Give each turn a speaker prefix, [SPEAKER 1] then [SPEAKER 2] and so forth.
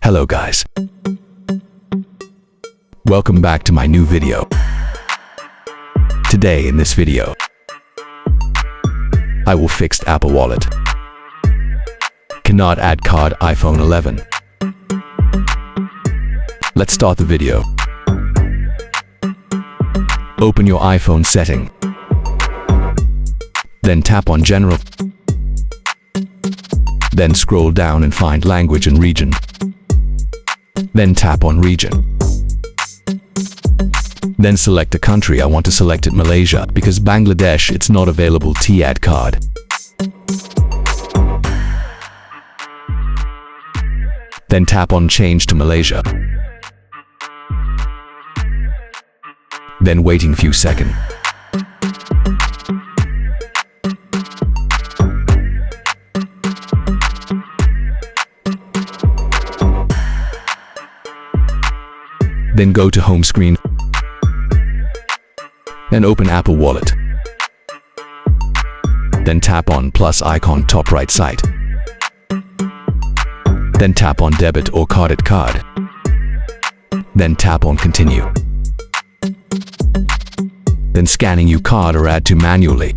[SPEAKER 1] Hello guys. Welcome back to my new video. Today in this video, I will fix Apple Wallet. Cannot add card iPhone 11. Let's start the video. Open your iPhone setting. Then tap on General. Then scroll down and find Language and Region. Then tap on Region. Then select a country. I want to select it Malaysia because Bangladesh it's not available T-Add card. Then tap on Change to Malaysia. Then waiting few seconds. Then go to home screen. Then open Apple Wallet. Then tap on plus icon top right side. Then tap on debit or credit card. Then tap on continue. Then scanning your card or add to manually.